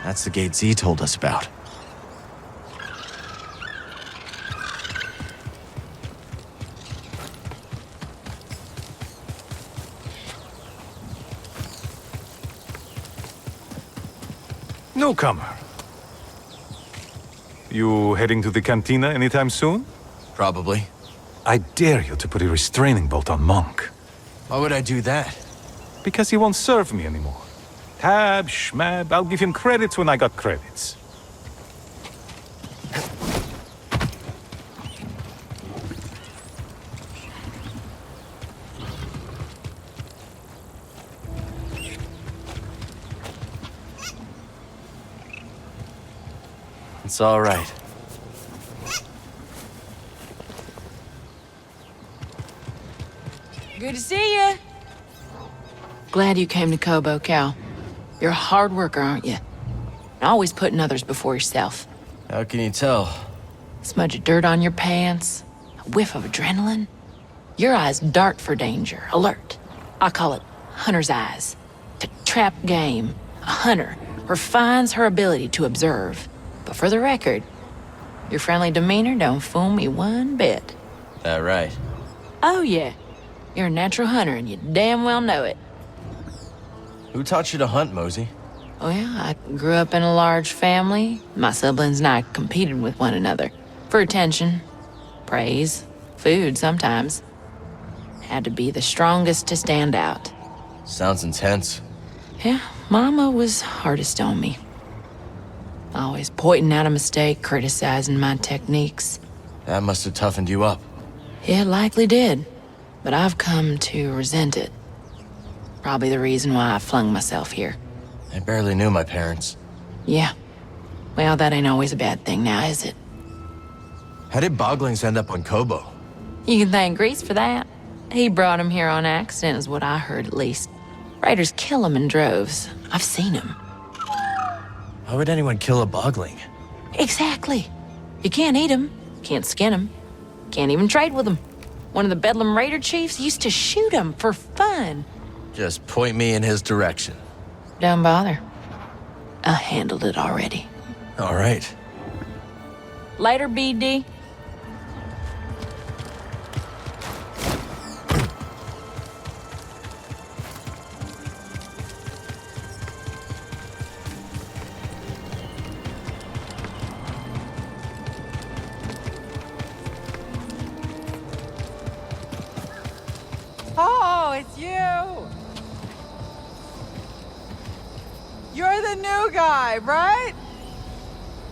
That's the gate Z told us about. Newcomer. You heading to the cantina anytime soon? Probably. I dare you to put a restraining bolt on Monk. Why would I do that? Because he won't serve me anymore. Tab, schmab, I'll give him credits when I got credits. It's all right. Good to see you. Glad you came to Kobo, Cal. You're a hard worker, aren't you? Always putting others before yourself. How can you tell? Smudge of dirt on your pants, a whiff of adrenaline. Your eyes dart for danger, alert. I call it hunter's eyes. To trap game, a hunter refines her ability to observe. But for the record, your friendly demeanor don't fool me one bit. That right? Oh yeah, you're a natural hunter and you damn well know it. Who taught you to hunt, Mosey? Oh yeah, I grew up in a large family. My siblings and I competed with one another. For attention, praise, food sometimes. Had to be the strongest to stand out. Sounds intense. Yeah, Mama was hardest on me. Always pointing out a mistake, criticizing my techniques. That must have toughened you up. Yeah, it likely did. But I've come to resent it. Probably the reason why I flung myself here. I barely knew my parents. Yeah. Well, that ain't always a bad thing now, is it? How did Boglings end up on Kobo? You can thank Grease for that. He brought him here on accident, is what I heard at least. Raiders kill them in droves. I've seen them. Why would anyone kill a Bogling? Exactly. You can't eat them, can't skin them, can't even trade with them. One of the Bedlam Raider chiefs used to shoot them for fun. Just point me in his direction. Don't bother. I handled it already. All right. Later, BD. Oh, it's you! You're the new guy, right?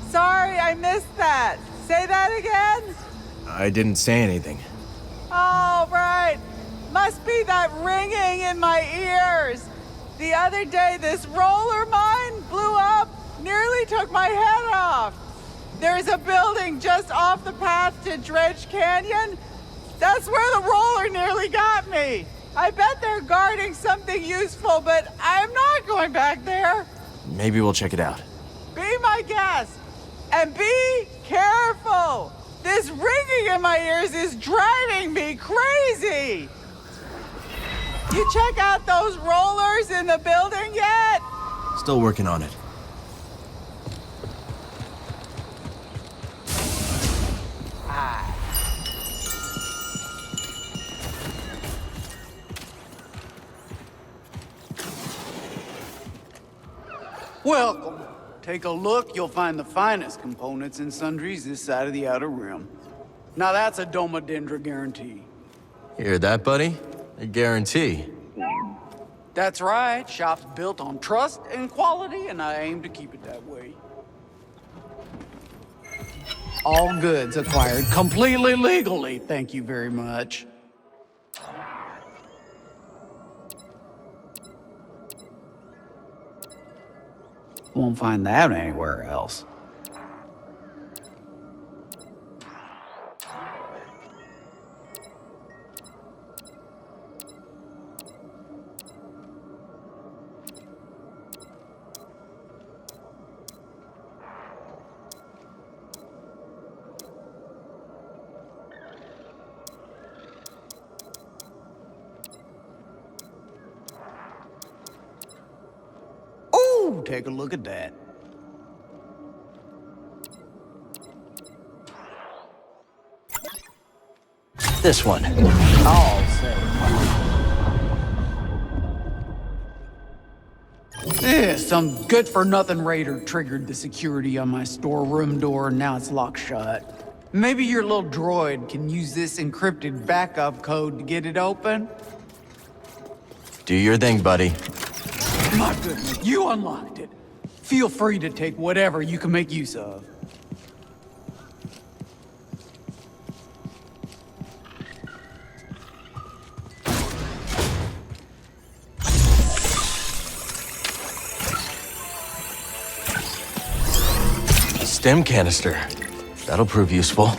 Sorry, I missed that. Say that again? I didn't say anything. Oh, right. Must be that ringing in my ears. The other day, this roller mine blew up, nearly took my head off. There's a building just off the path to Dredge Canyon. That's where the roller nearly got me. I bet they're guarding something useful, but I'm not going back there. Maybe we'll check it out. Be my guest, and be careful. This ringing in my ears is driving me crazy. You check out those rollers in the building yet? Still working on it. Welcome. Take a look, you'll find the finest components and sundries this side of the Outer Rim. Now that's a Domodendra guarantee. Hear that, buddy? A guarantee. That's right, shop's built on trust and quality, and I aim to keep it that way. All goods acquired completely legally, thank you very much. Won't find that anywhere else. Ooh, take a look at that. This one. I'll say. Yeah, some good-for-nothing raider triggered the security on my storeroom door, and now it's locked shut. Maybe your little droid can use this encrypted backup code to get it open? Do your thing, buddy. My goodness, you unlocked it. Feel free to take whatever you can make use of. Stem canister. That'll prove useful.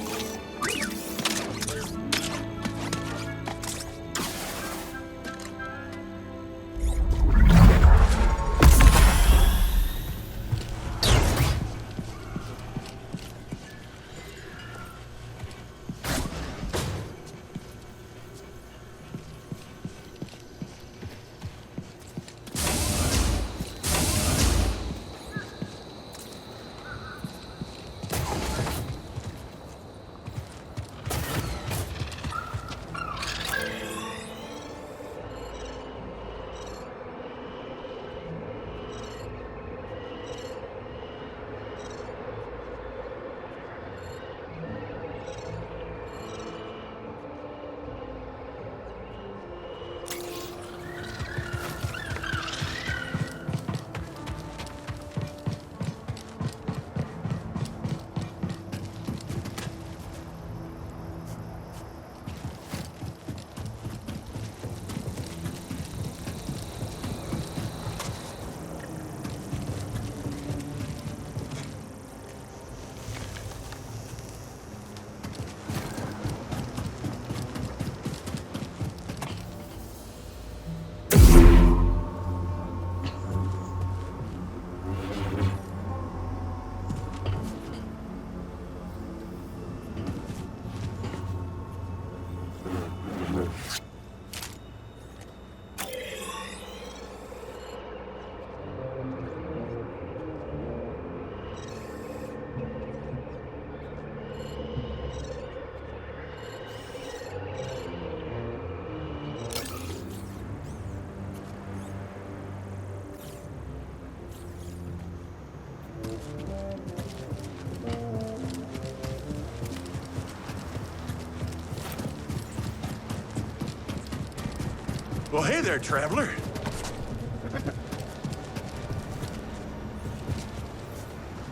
Well, hey there, traveler.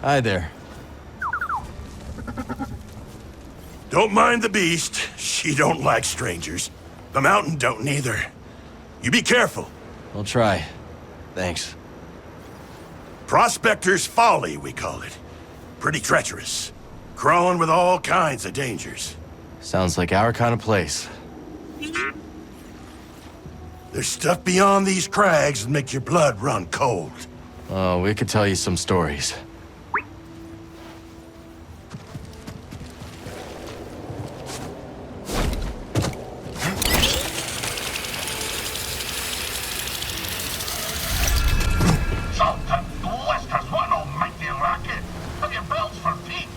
Hi there. Don't mind the beast. She don't like strangers. The mountain don't neither. You be careful. I'll try. Thanks. Prospector's Folly, we call it. Pretty treacherous. Crawling with all kinds of dangers. Sounds like our kind of place. There's stuff beyond these crags that make your blood run cold. Oh, we could tell you some stories. Sultan blisters, what an almighty racket! Have your belts for feet!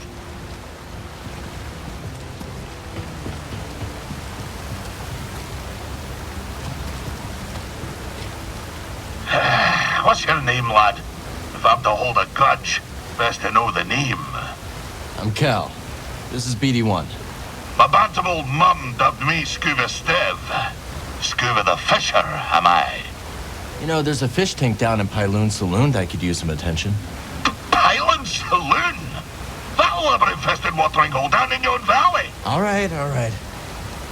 What's your name, lad? If I'm to hold a grudge, best to know the name. I'm Cal. This is BD1. My bantam old mum dubbed me Scuba Stev. Scuba the Fisher, am I? You know, there's a fish tank down in Pyloon Saloon that could use some attention. Pylon Saloon? That'll labyrinth-infested watering hole down in yon valley. All right.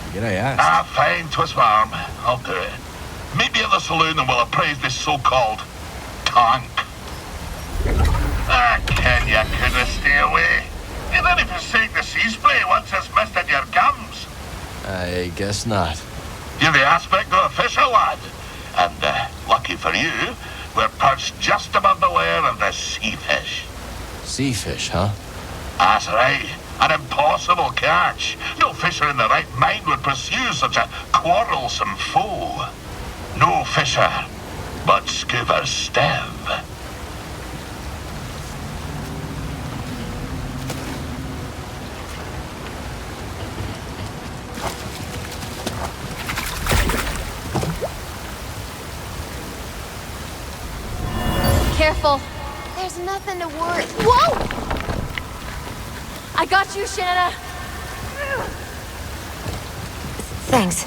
Forget I asked. Ah, fine, twist my arm. I'll do it. Meet me at the saloon and we'll appraise this so-called tank. Ah, Ken, you couldn't stay away. You didn't forsake the sea spray once it's misted your gums. I guess not. You're the aspect of a fisher, lad. And, lucky for you, we're perched just above the lair of the sea fish. Sea fish, huh? That's right. An impossible catch. No fisher in the right mind would pursue such a quarrelsome foe. No fisher, but Scuba Stev. careful. There's nothing to worry. Whoa! I got you, Shanna. Thanks.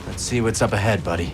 Let's see what's up ahead, buddy.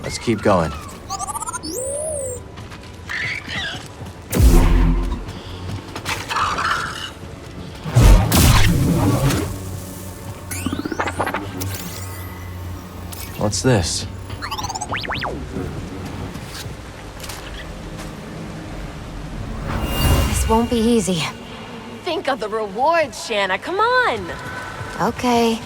Let's keep going. What's this? This won't be easy. Think of the rewards, Shanna. Come on. Okay.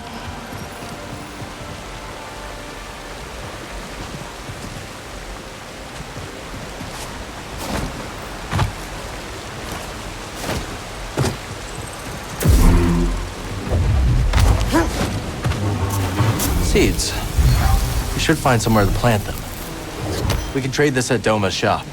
Seeds. We should find somewhere to plant them. We can trade this at Doma's shop.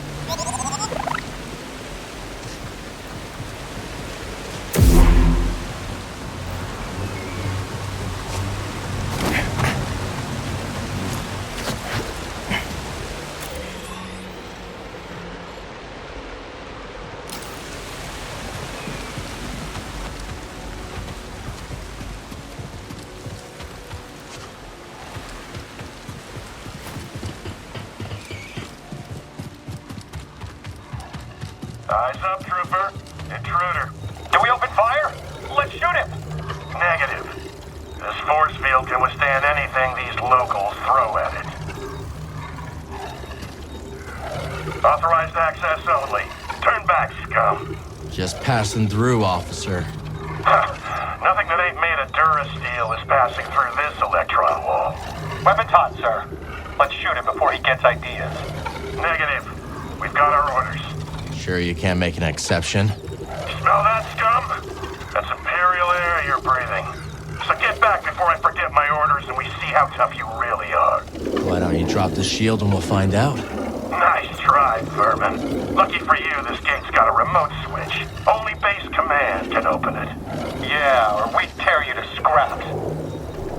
Eyes up, trooper. Intruder. Do we open fire? Let's shoot him. Negative. This force field can withstand anything these locals throw at it. Authorized access only. Turn back, scum. Just passing through, officer. Nothing that ain't made of Durasteel is passing through this electron wall. Weapons hot, sir. Let's shoot him before he gets ideas. Negative. We've got our orders. Sure you can't make an exception? Smell that, scum? That's Imperial air you're breathing. So get back before I forget my orders and we see how tough you really are. Why don't you drop the shield and we'll find out? Nice try, vermin. Lucky for you, this gate's got a remote switch. Only base command can open it. Yeah, or we'd tear you to scraps.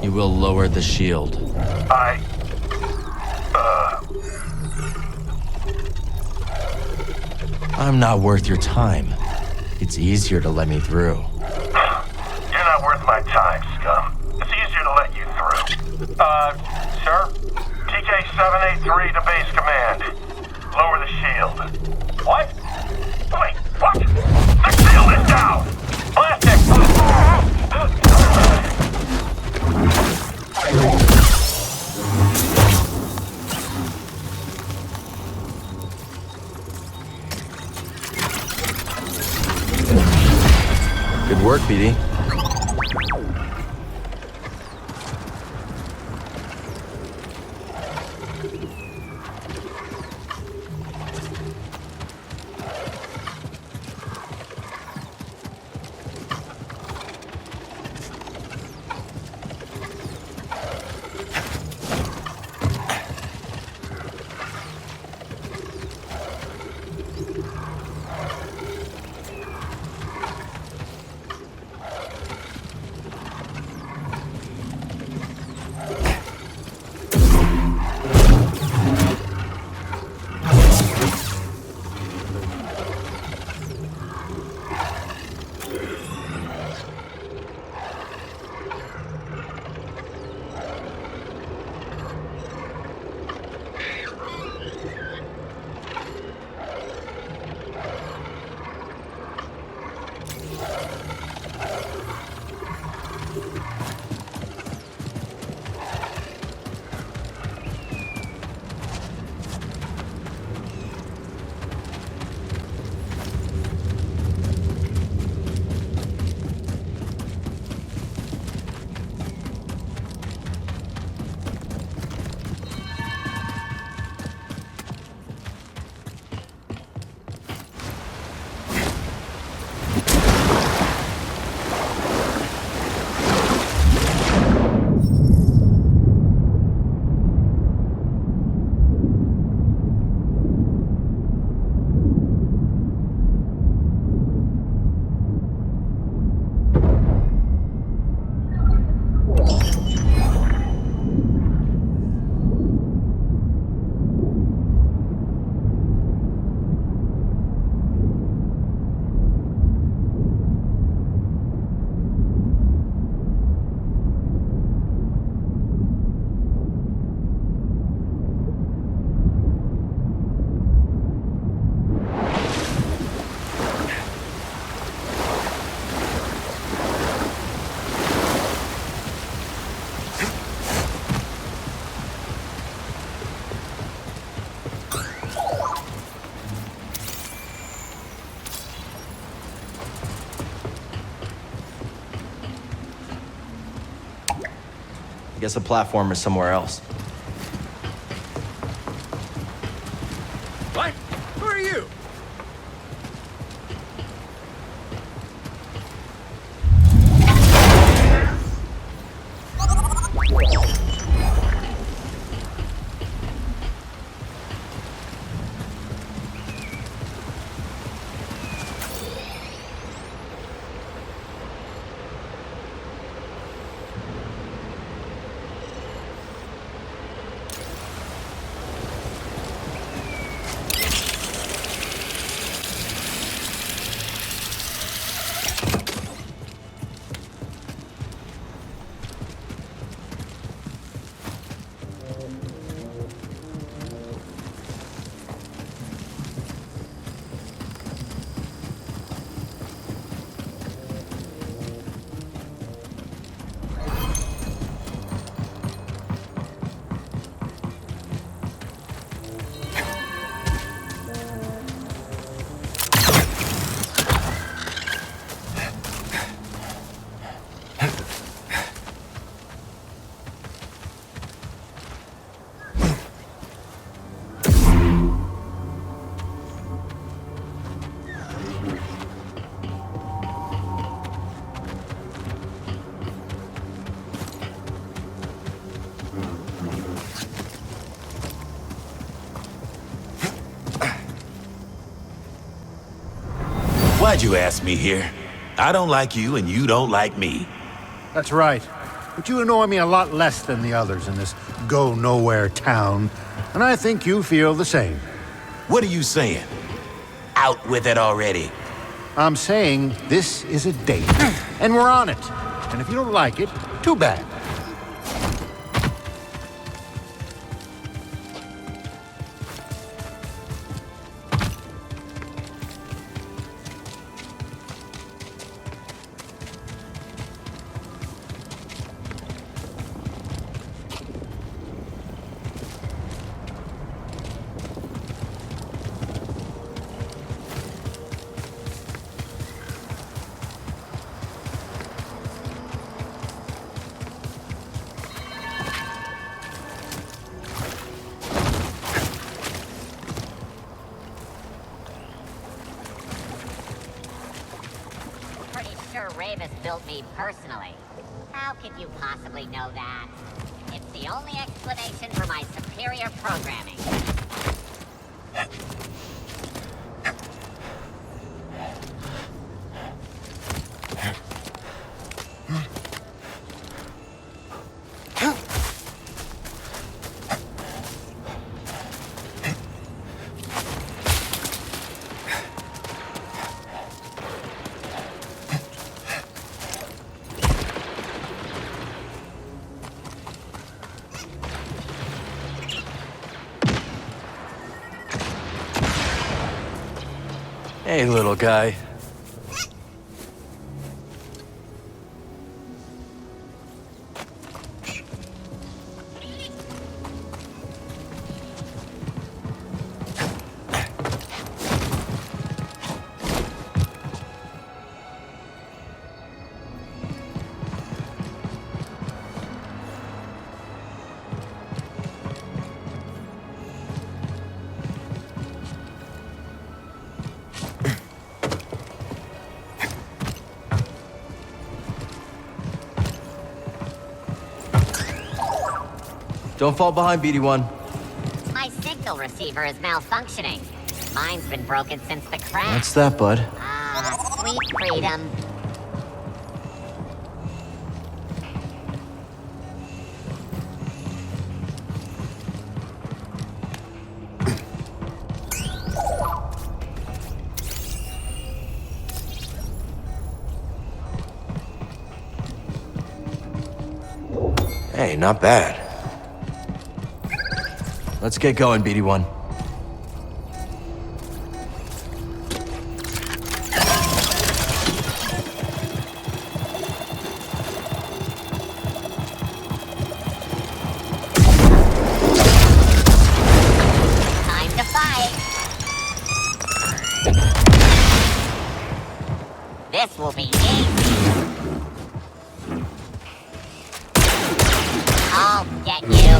You will lower the shield. I'm not worth your time. It's easier to let me through. You're not worth my time, scum. It's easier to let you through. Sir? TK-783 to base command. Lower the shield. What? Wait, what? The shield is down! Blast him! Good work, BD. Guess the platform is somewhere else. What? Who are you? Why'd you ask me here? I don't like you and you don't like me. That's right. But you annoy me a lot less than the others in this go-nowhere town, and I think you feel the same. What are you saying? Out with it already. I'm saying this is a date, and we're on it. And if you don't like it, too bad. Ravis built me personally. How could you possibly know that? It's the only explanation for my superior programming. Hey, little guy. Don't fall behind, BD1. My signal receiver is malfunctioning. Mine's been broken since the crash. What's that, bud? Ah, sweet freedom. Hey, not bad. Let's get going, BD1. Time to fight. This will be easy. get you.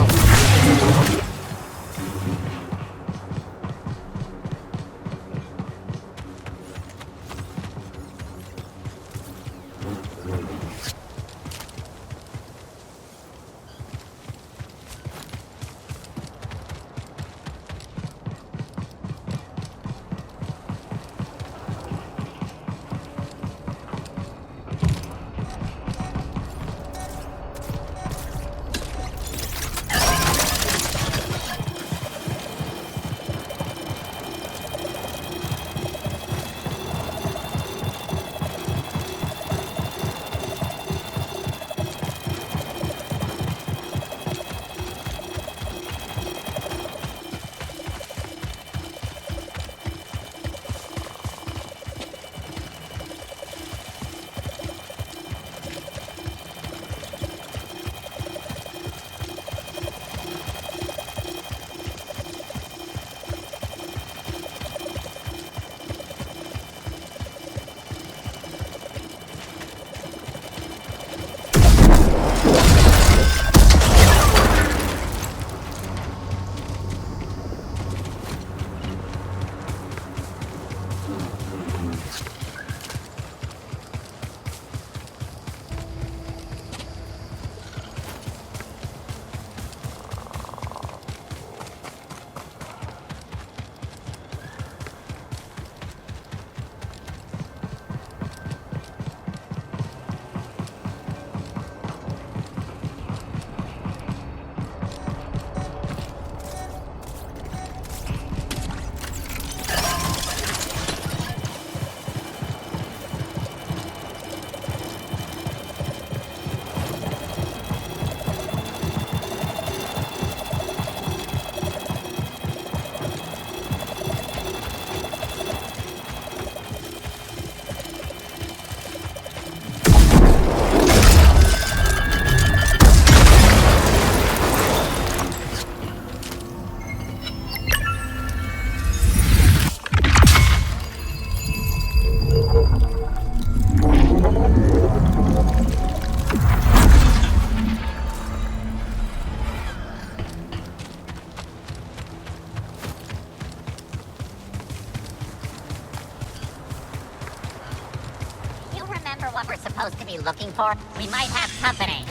What we're supposed to be looking for? We might have company.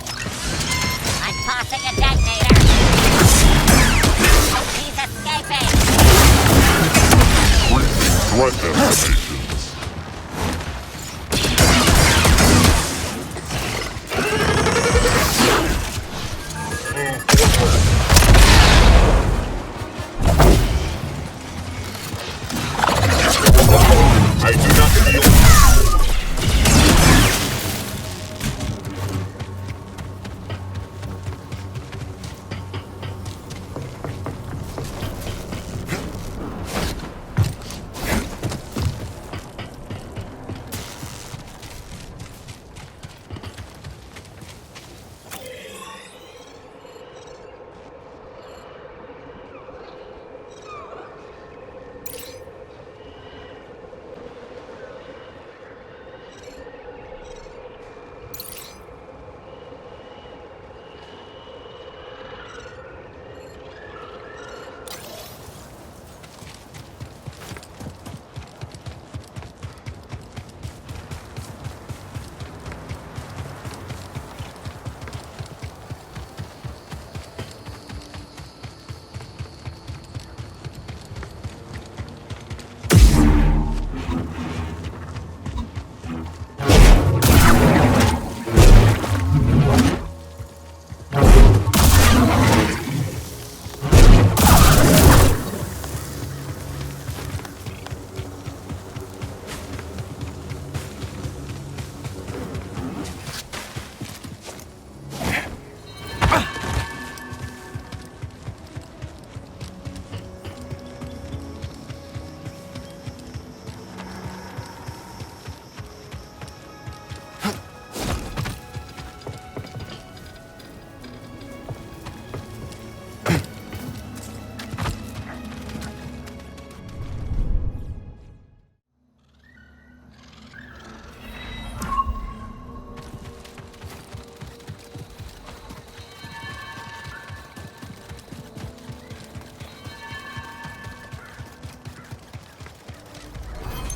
I'm tossing a detonator. He's escaping. Threat estimations. I do not feel.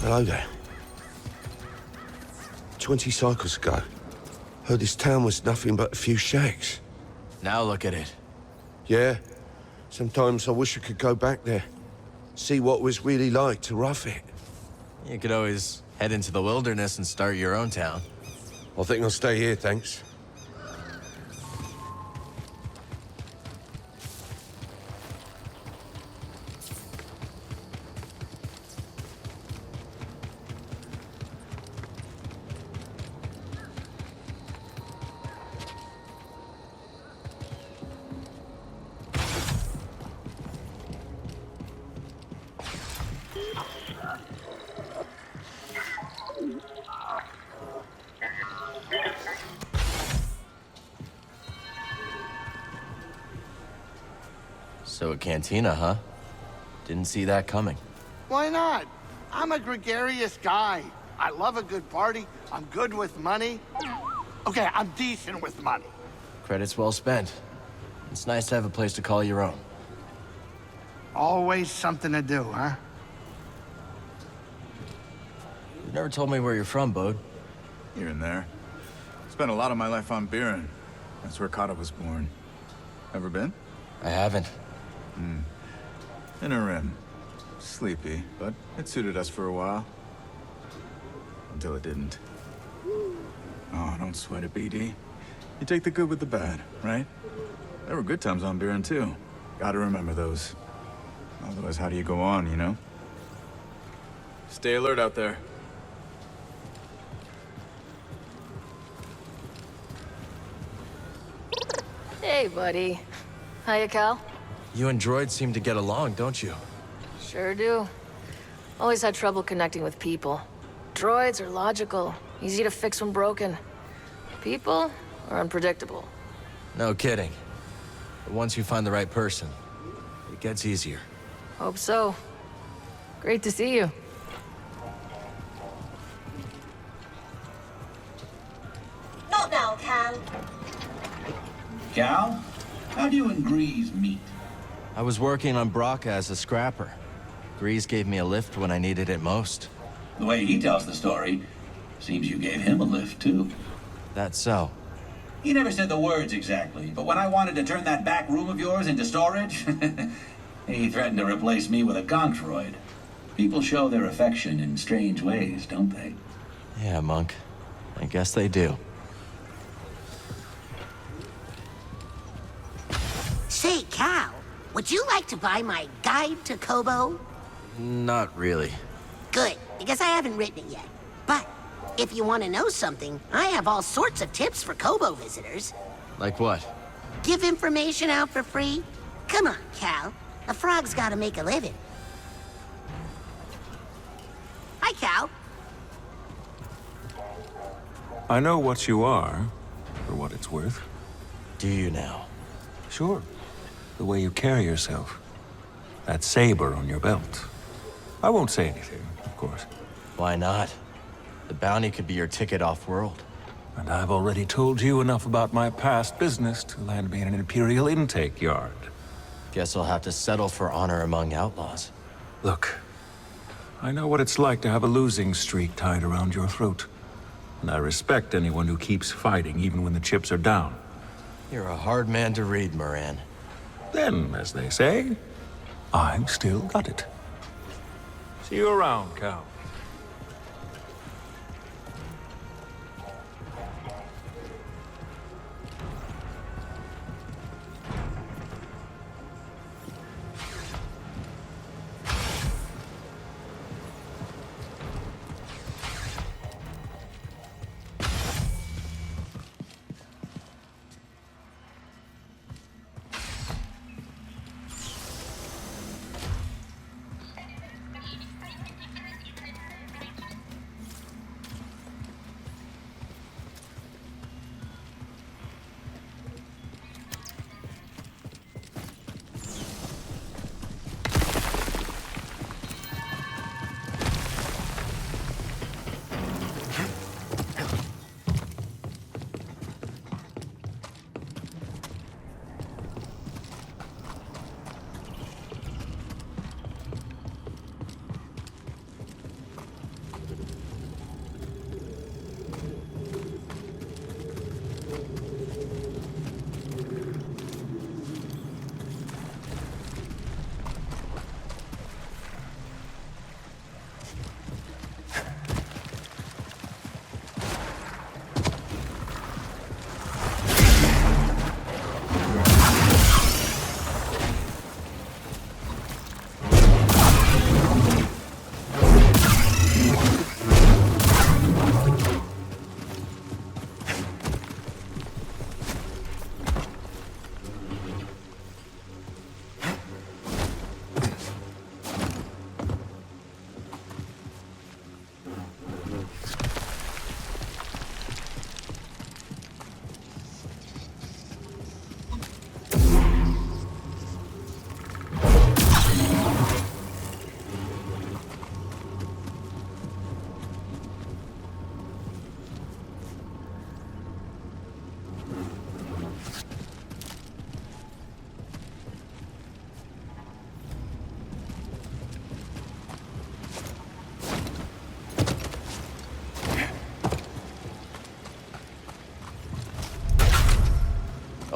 Hello there. 20 cycles ago, heard this town was nothing but a few shacks. Now look at it. Yeah. Sometimes I wish I could go back there. See what it was really like to rough it. You could always head into the wilderness and start your own town. I think I'll stay here, thanks. So a cantina, huh? Didn't see that coming. Why not? I'm a gregarious guy. I love a good party. I'm good with money. Okay, I'm decent with money. Credits well spent. It's nice to have a place to call your own. Always something to do, huh? You never told me where you're from, Bode. Here and there. Spent a lot of my life on Buren. That's where Kata was born. Ever been? I haven't. Inner Rim. Sleepy, but it suited us for a while. Until it didn't. Oh, don't sweat it, BD. You take the good with the bad, right? There were good times on Buren, too. Gotta remember those. Otherwise, how do you go on, you know? Stay alert out there. Hey, buddy. Hiya, Cal. You and droids seem to get along, don't you? Sure do. Always had trouble connecting with people. Droids are logical, easy to fix when broken. People are unpredictable. No kidding. But once you find the right person, it gets easier. Hope so. Great to see you. Not now, Cal. Cal, how do you and Grease meet? I was working on Braca as a scrapper. Grease gave me a lift when I needed it most. The way he tells the story, seems you gave him a lift, too. That's so. He never said the words exactly, but when I wanted to turn that back room of yours into storage, he threatened to replace me with a conch droid. People show their affection in strange ways, don't they? Yeah, Monk. I guess they do. Say, Cal, would you like to buy my guide to Kobo? Not really. Good, because I haven't written it yet. But if you want to know something, I have all sorts of tips for Kobo visitors. Like what? Give information out for free? Come on, Cal. A frog's got to make a living. Hi, Cal. I know what you are, for what it's worth. Do you now? Sure. The way you carry yourself. That saber on your belt. I won't say anything, of course. Why not? The bounty could be your ticket off-world. And I've already told you enough about my past business to land me in an Imperial intake yard. Guess I'll have to settle for honor among outlaws. Look, I know what it's like to have a losing streak tied around your throat. And I respect anyone who keeps fighting even when the chips are down. You're a hard man to read, Moran. Then, as they say, I've still got it. See you around, Cal.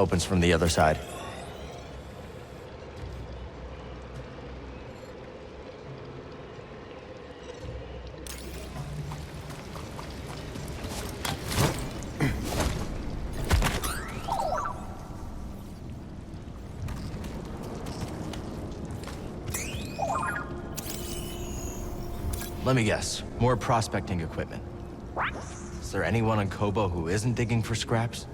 Opens from the other side. Let me guess, more prospecting equipment. Is there anyone on Koboh who isn't digging for scraps?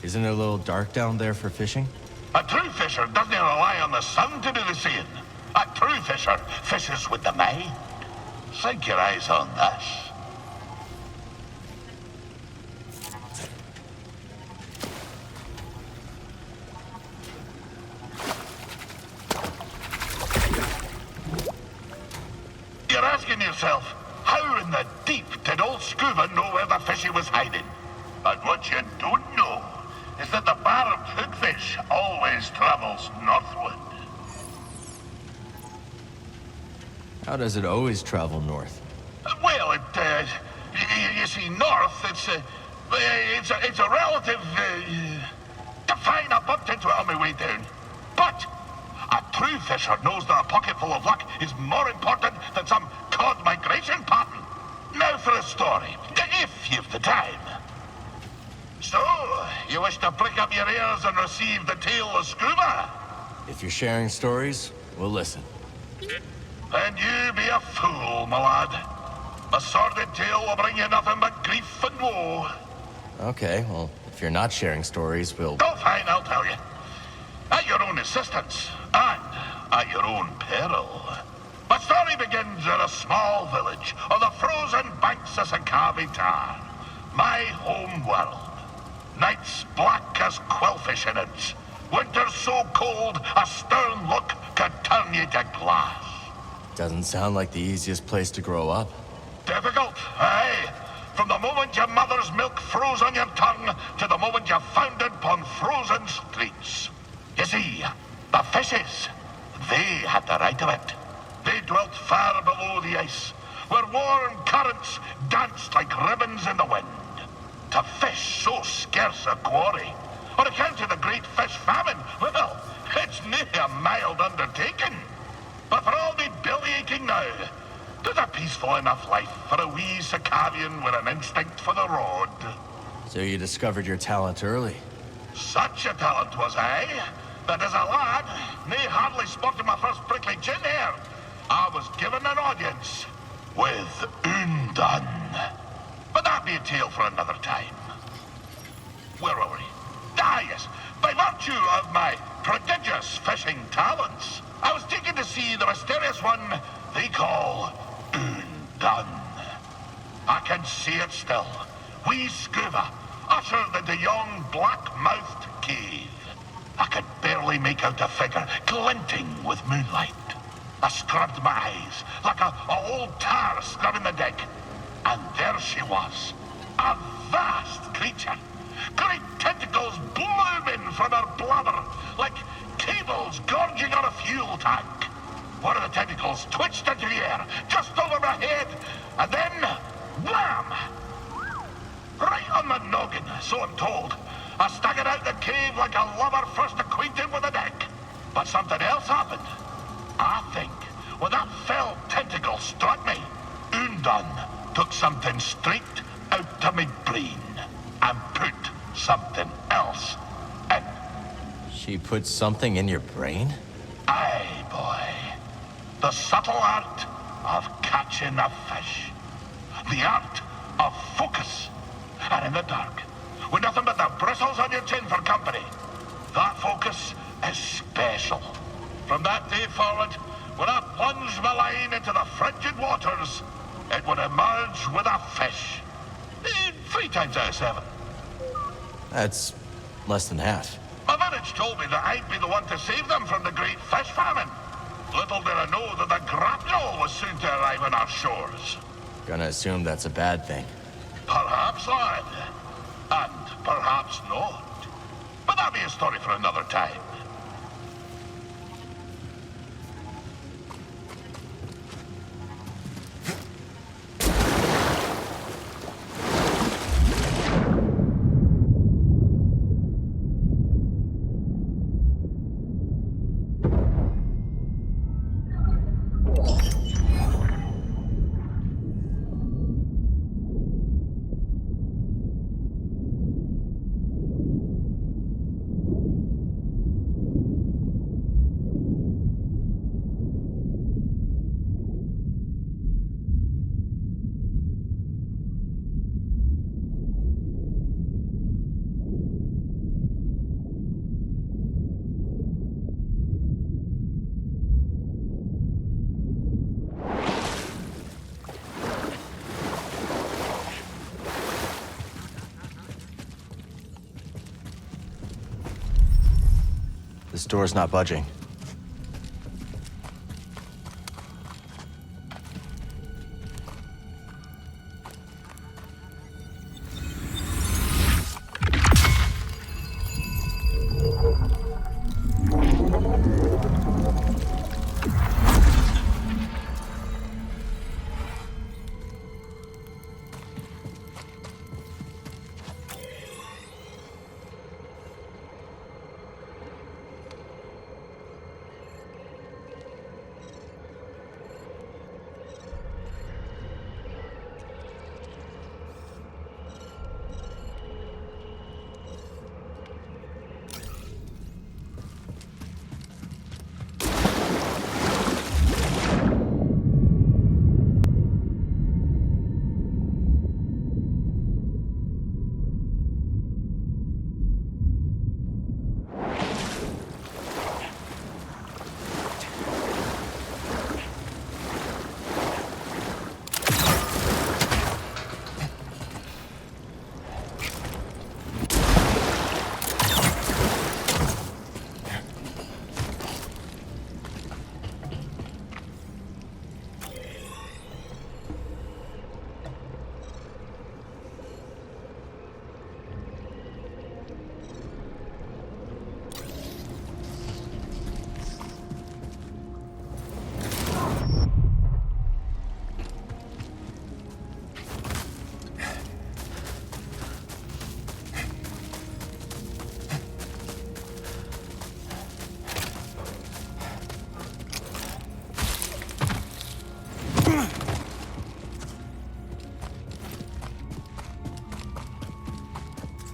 Isn't it a little dark down there for fishing? A true fisher doesn't rely on the sun to do the seeing. A true fisher fishes with the mind. Sink your eyes on this. You're asking yourself, how in the deep did old Scuba know where the fishy was hiding? And what you don't know is that the bar of hookfish always travels northward. How does it always travel north? Well, you see, north, it's a relative, define a bumped into it on my way down. But a true fisher knows that a pocket full of luck is more important than some cod migration pattern. Now for a story, if you've the time. So, you wish to prick up your ears and receive the tale of Scuba? If you're sharing stories, we'll listen. Then you be a fool, my lad. A sordid tale will bring you nothing but grief and woe. Okay, well, if you're not sharing stories, we'll... Oh, fine, I'll tell you. At your own insistence, and at your own peril. My story begins in a small village on the frozen banks of Sakavi Tar, my home world. Nights black as quillfish innards. Winters so cold, a stern look could turn you to glass. Doesn't sound like the easiest place to grow up. Difficult, aye. From the moment your mother's milk froze on your tongue to the moment you foundered upon frozen streets. You see, the fishes, they had the right of it. They dwelt far below the ice, where warm currents danced like ribbons in the wind. To fish so scarce a quarry, on account of the great fish famine, well, it's nae a mild undertaking. But for all me belly-aching now, there's a peaceful enough life for a wee Sakavian with an instinct for the road. So you discovered your talent early. Such a talent was I, that as a lad, nae hardly sporting my first prickly chin hair, I was given an audience with Undan. But that be a tale for another time. Where were we? Ah, yes. By virtue of my prodigious fishing talents, I was taken to see the mysterious one they call Undan. I can see it still. Wee Scuba, ushered into yon black-mouthed cave. I could barely make out a figure glinting with moonlight. I scrubbed my eyes like a old tar scrubbing the deck. And there she was, a vast creature. Great tentacles blooming from her bladder, like cables gorging on a fuel tank. One of the tentacles twitched into the air, just over my head, and then, wham! Right on the noggin, so I'm told. I staggered out the cave like a lover first acquainted with the deck. But something else happened. I think, when that fell tentacle struck me, Undan took something straight out of me brain and put something else in. She put something in your brain? Aye, boy. The subtle art of catching a fish. The art of focus. And in the dark, with nothing but the bristles on your chin for company. That focus is special. From that day forward, when I plunged my line into the frigid waters, it would emerge with a fish. 3 times out of 7. That's less than half. My village told me that I'd be the one to save them from the great fish famine. Little did I know that the grapnel was soon to arrive on our shores. Gonna assume that's a bad thing. Perhaps, lad. And perhaps not. But that'll be a story for another time. This door's not budging.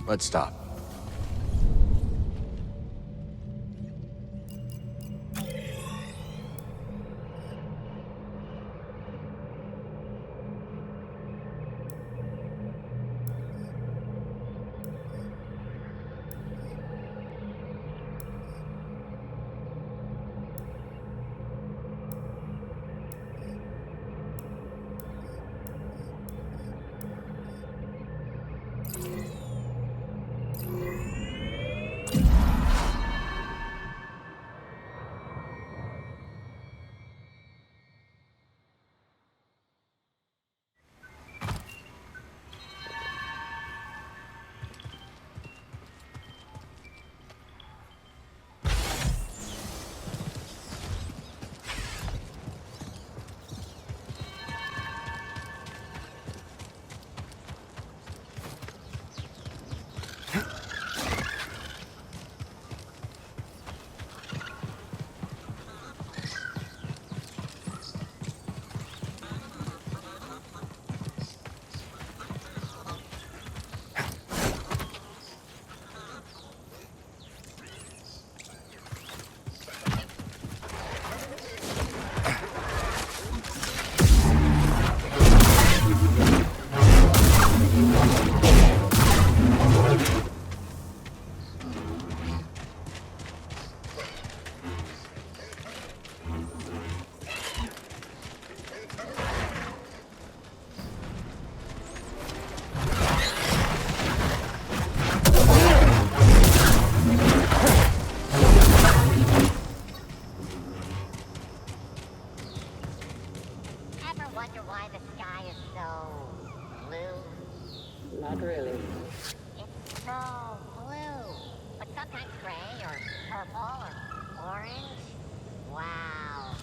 Let's stop. wonder why the sky is so blue? Not really. It's so blue, but sometimes gray or purple or orange. Wow.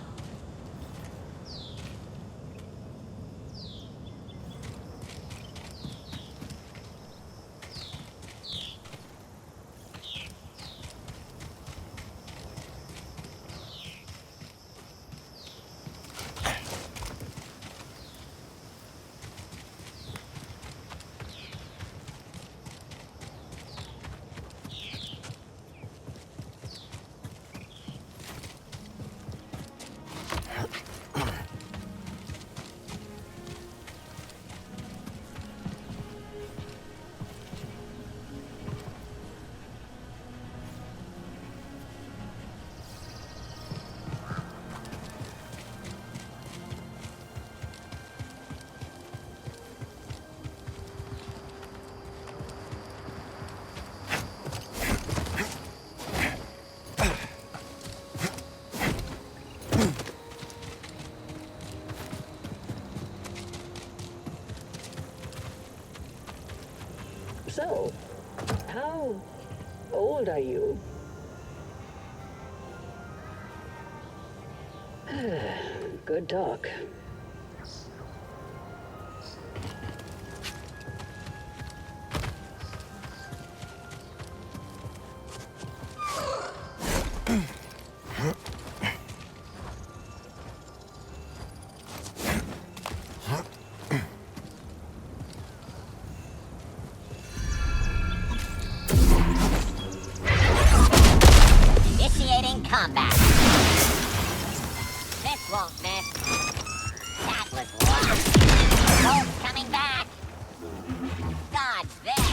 So, how old are you? Good talk. Initiating combat. This won't miss. That was luck. Bolt's coming back. Dodge this.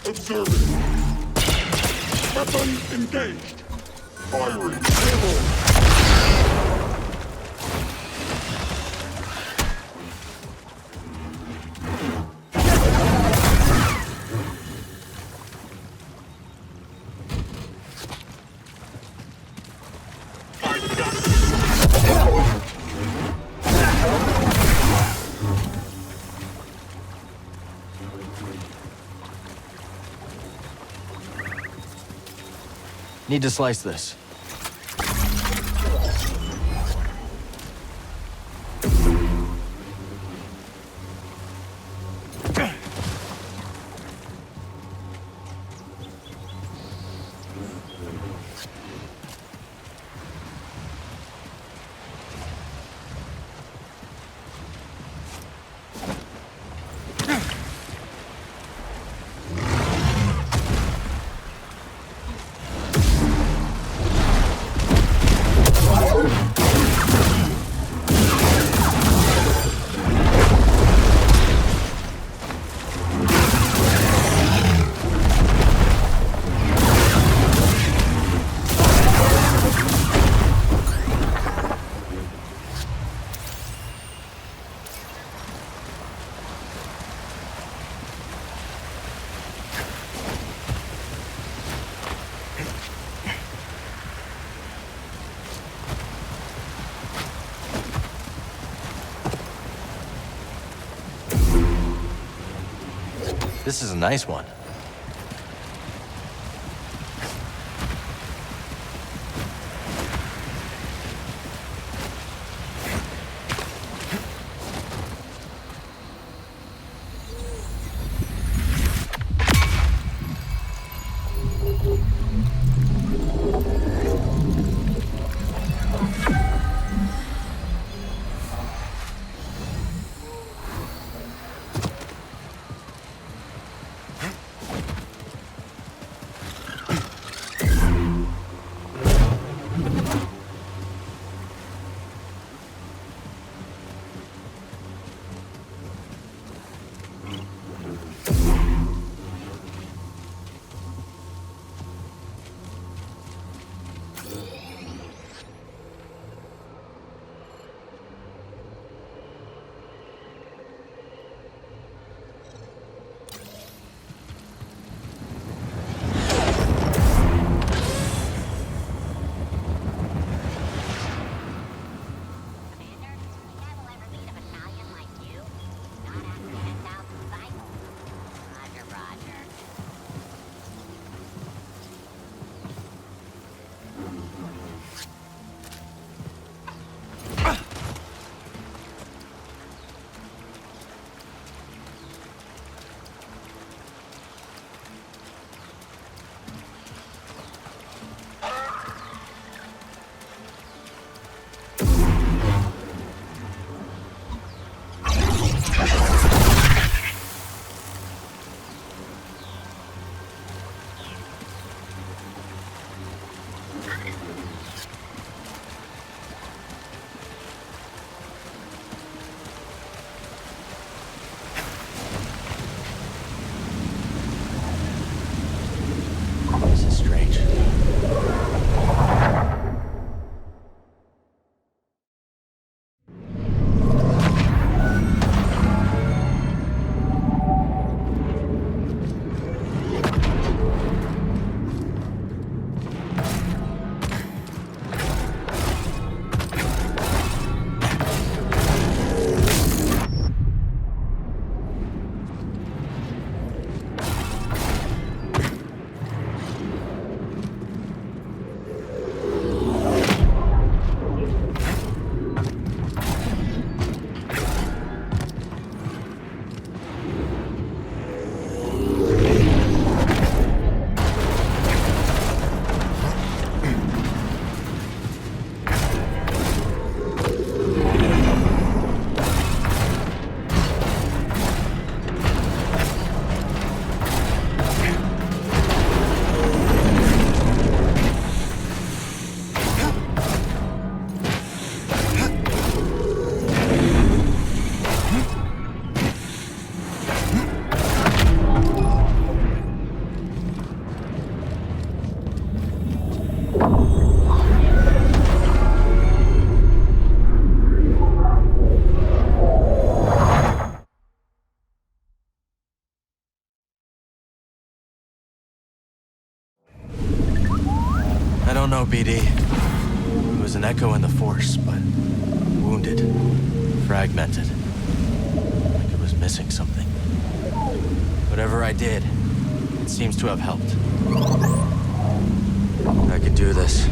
Observing. Weapons engaged. Firing. Ammo. Need to slice this. This is a nice one. I don't know, BD. It was an echo in the Force, but wounded, fragmented. Like it was missing something. Whatever I did, it seems to have helped. I could do this.